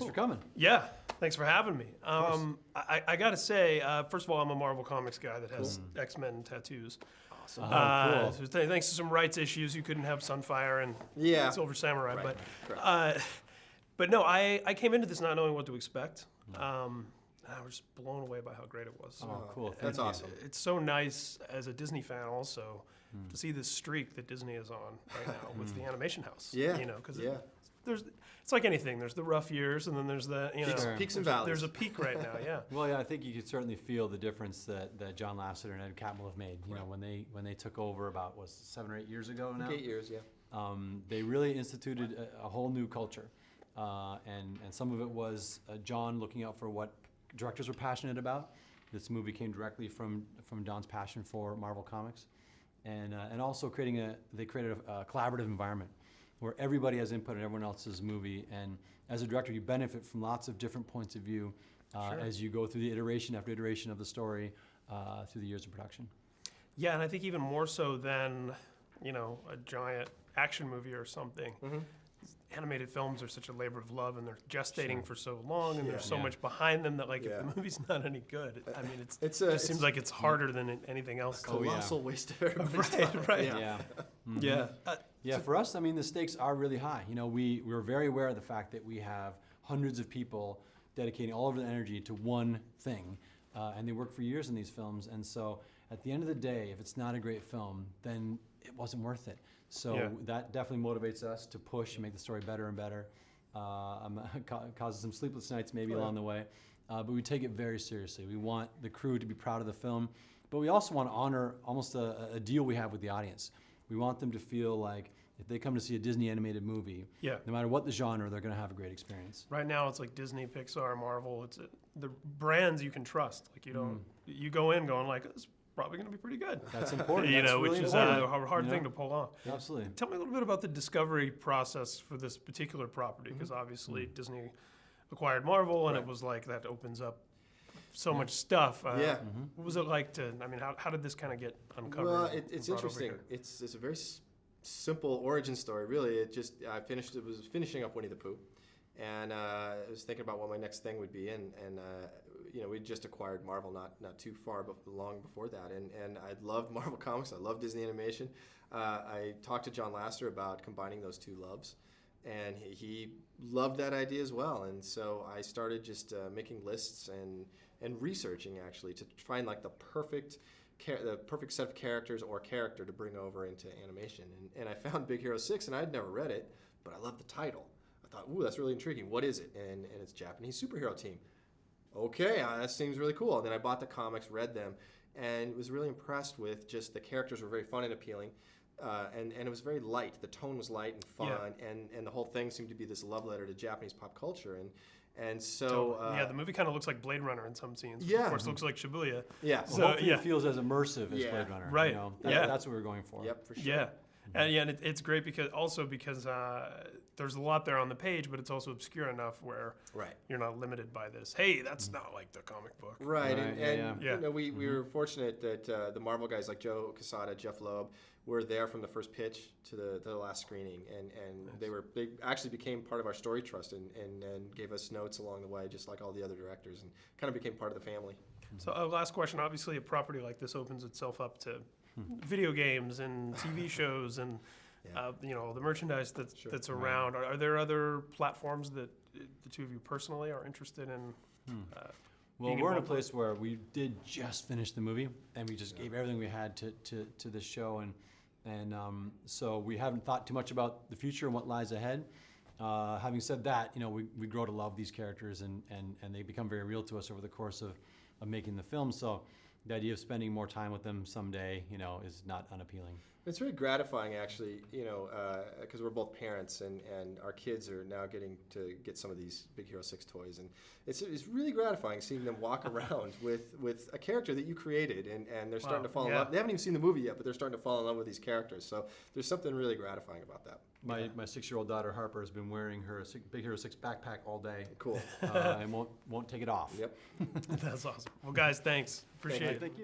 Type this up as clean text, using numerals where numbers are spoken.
Thanks for coming. Yeah, thanks for having me. I got to say, first of all, I'm a Marvel Comics guy that has X-Men tattoos. Awesome. Cool. So thanks to some rights issues, you couldn't have Sunfire and Silver Samurai. Right. But no, I came into this not knowing what to expect. I was just blown away by how great it was. Oh, cool. That's awesome. It's so nice as a Disney fan also to see this streak that Disney is on right now with the animation house. Yeah. You know, because it's like anything. There's the rough years, and then there's the peaks and valleys. There's a peak right now. Yeah. Well, yeah, I think you could certainly feel the difference that John Lasseter and Ed Catmull have made. You know, when they took over about 7 or 8 years ago now. 8 years, yeah. They really instituted a whole new culture, and some of it was John looking out for what directors were passionate about. This movie came directly from John's passion for Marvel Comics, and also they created a collaborative environment where everybody has input in everyone else's movie, and as a director you benefit from lots of different points of view as you go through the iteration after iteration of the story through the years of production. Yeah, and I think even more so than a giant action movie or something. Animated films are such a labor of love, and they're gestating for so long, and there's so much behind them that if the movie's not any good, I mean, it just seems like it's harder than anything else. Colossal waste of everybody's time. Right. Yeah. For us, I mean, the stakes are really high. You know, we're very aware of the fact that we have hundreds of people dedicating all of their energy to one thing, and they work for years in these films. And so, at the end of the day, if it's not a great film, then it wasn't worth it. So that definitely motivates us to push and make the story better and better. Causes some sleepless nights maybe along the way, but we take it very seriously. We want the crew to be proud of the film, but we also want to honor almost a deal we have with the audience. We want them to feel like if they come to see a Disney animated movie, no matter what the genre, they're going to have a great experience. Right now, it's like Disney, Pixar, Marvel. It's the brands you can trust. Like you go in going like, it's probably going to be pretty good. That's important. Which is a hard thing to pull off. Absolutely. Tell me a little bit about the discovery process for this particular property, because obviously Disney acquired Marvel, and it was like that opens up so much stuff. What was it like how did this kind of get uncovered? Well, it's interesting. It's a very simple origin story, really. It was finishing up Winnie the Pooh, and I was thinking about what my next thing would be, and we just acquired Marvel not too long before that, and I loved Marvel Comics. I loved Disney Animation. I talked to John Lasseter about combining those two loves, and he loved that idea as well. And so I started just making lists and researching actually to find like the perfect set of characters or character to bring over into animation. And I found Big Hero 6, and I'd never read it, but I loved the title. I thought, ooh, that's really intriguing. What is it? And it's Japanese superhero team. Okay, that seems really cool. And then I bought the comics, read them, and was really impressed with just the characters were very fun and appealing. And it was very light. The tone was light and fun, and the whole thing seemed to be this love letter to Japanese pop culture. And so the movie kind of looks like Blade Runner in some scenes. Yeah, of course, looks like Shibuya. Yeah, so hopefully it feels as immersive as Blade Runner. Right. That's what we're going for. Yep, for sure. Yeah. And it's great because there's a lot there on the page, but it's also obscure enough where you're not limited by this. Hey, that's not like the comic book. Right. And we were fortunate that the Marvel guys like Joe Quesada, Jeff Loeb were there from the first pitch to the last screening, and they actually became part of our story trust and gave us notes along the way, just like all the other directors, and kind of became part of the family. So last question. Obviously, a property like this opens itself up to video games and TV shows and the merchandise that's around. Are there other platforms that the two of you personally are interested in? Well, we're in a place where we did just finish the movie, and we just gave everything we had to this show, and so we haven't thought too much about the future and what lies ahead. Having said that, we grow to love these characters, and they become very real to us over the course of making the film. So the idea of spending more time with them someday, is not unappealing. It's very gratifying, actually, because we're both parents, and our kids are now getting to get some of these Big Hero 6 toys, and it's really gratifying seeing them walk around with a character that you created, and they're starting to fall in love. They haven't even seen the movie yet, but they're starting to fall in love with these characters. So there's something really gratifying about that. My 6-year-old daughter Harper has been wearing her Big Hero 6 backpack all day. Cool. And won't take it off. Yep. That's awesome. Well, guys, thanks. Appreciate it. Thank you.